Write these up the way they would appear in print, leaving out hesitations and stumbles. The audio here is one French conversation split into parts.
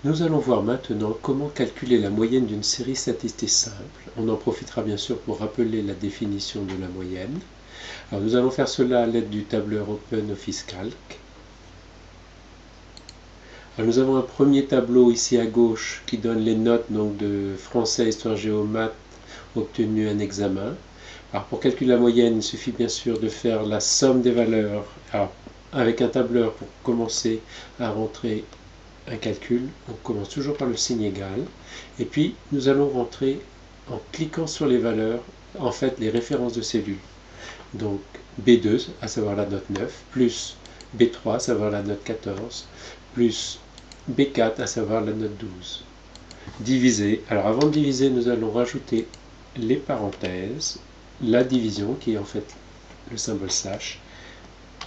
Nous allons voir maintenant comment calculer la moyenne d'une série statistique simple. On en profitera bien sûr pour rappeler la définition de la moyenne. Alors nous allons faire cela à l'aide du tableur OpenOffice Calc. Alors nous avons un premier tableau ici à gauche qui donne les notes donc, de français, histoire, géo, maths obtenues à un examen. Alors pour calculer la moyenne, il suffit bien sûr de faire la somme des valeurs. Alors, avec un tableur, pour commencer à rentrer un calcul, on commence toujours par le signe égal, et puis nous allons rentrer en cliquant sur les valeurs, en fait les références de cellules. Donc B2, à savoir la note 9, plus B3, à savoir la note 14, plus B4, à savoir la note 12. Diviser. Alors avant de diviser, nous allons rajouter les parenthèses, la division, qui est en fait le symbole slash,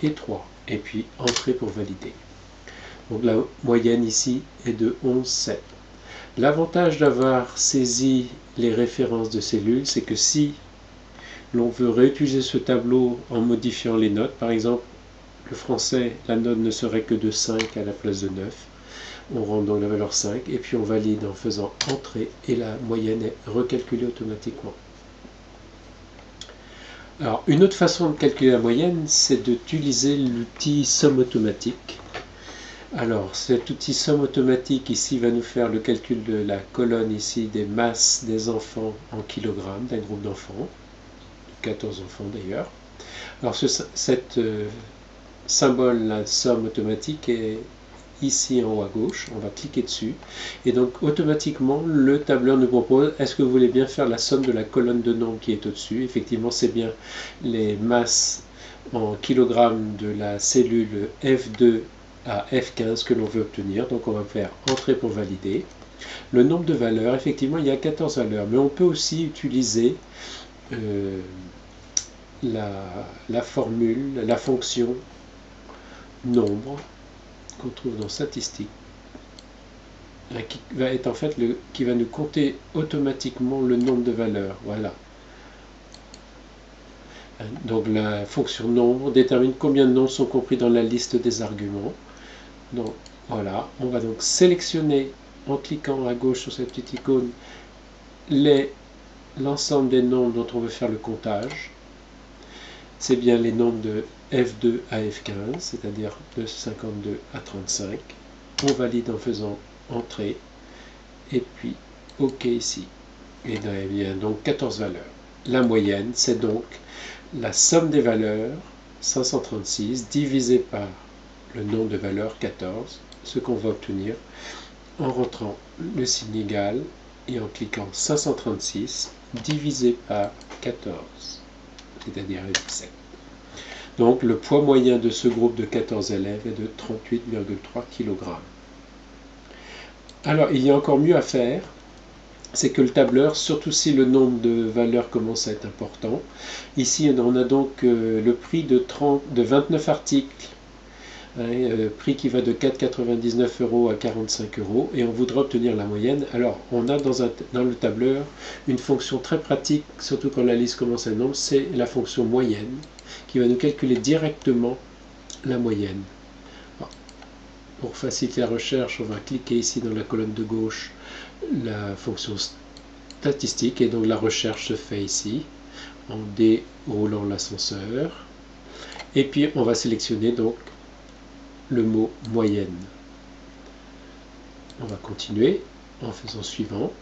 et 3. Et puis entrer pour valider. Donc la moyenne ici est de 11,7. L'avantage d'avoir saisi les références de cellules, c'est que si l'on veut réutiliser ce tableau en modifiant les notes, par exemple, le français, la note ne serait que de 5 à la place de 9. On rentre donc la valeur 5 et puis on valide en faisant entrer et la moyenne est recalculée automatiquement. Alors, une autre façon de calculer la moyenne, c'est d'utiliser l'outil somme automatique. Alors, cet outil somme automatique ici va nous faire le calcul de la colonne ici des masses des enfants en kilogrammes d'un groupe d'enfants, 14 enfants d'ailleurs. Alors, cet symbole, la somme automatique, est ici en haut à gauche. On va cliquer dessus et donc automatiquement le tableur nous propose: est-ce que vous voulez bien faire la somme de la colonne de nombres qui est au-dessus? Effectivement, c'est bien les masses en kilogrammes de la cellule F2 à F15 que l'on veut obtenir. Donc on va faire entrer pour valider. Le nombre de valeurs, effectivement il y a 14 valeurs, mais on peut aussi utiliser la formule, la fonction nombre qu'on trouve dans statistiques, qui va être en fait qui va nous compter automatiquement le nombre de valeurs. Voilà. Donc la fonction nombre détermine combien de nombres sont compris dans la liste des arguments. Donc voilà, on va donc sélectionner en cliquant à gauche sur cette petite icône l'ensemble des nombres dont on veut faire le comptage. C'est bien les nombres de F2 à F15, c'est-à-dire de 52 à 35. On valide en faisant entrer et puis OK ici. Et il y a donc 14 valeurs. La moyenne, c'est donc la somme des valeurs, 536, divisé par le nombre de valeurs, 14, ce qu'on va obtenir en rentrant le signe égal et en cliquant 536 divisé par 14, c'est-à-dire 17. Donc le poids moyen de ce groupe de 14 élèves est de 38,3 kg. Alors il y a encore mieux à faire, c'est que le tableur, surtout si le nombre de valeurs commence à être important, ici on a donc le prix de 29 articles, prix qui va de 4,99 € à 45 € et on voudra obtenir la moyenne. Alors on a dans le tableur une fonction très pratique, surtout quand la liste commence à être nombre, c'est la fonction moyenne qui va nous calculer directement la moyenne. Alors, pour faciliter la recherche, on va cliquer ici dans la colonne de gauche la fonction statistique et donc la recherche se fait ici en déroulant l'ascenseur et puis on va sélectionner donc le mot moyenne. On va continuer en faisant suivant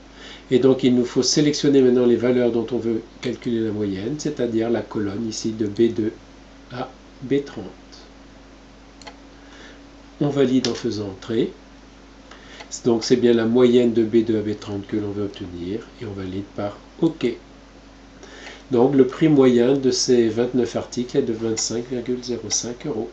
et donc il nous faut sélectionner maintenant les valeurs dont on veut calculer la moyenne, c'est-à-dire la colonne ici de B2 à B30. On valide en faisant entrer. Donc c'est bien la moyenne de B2 à B30 que l'on veut obtenir et on valide par OK. Donc le prix moyen de ces 29 articles est de 25,05 €.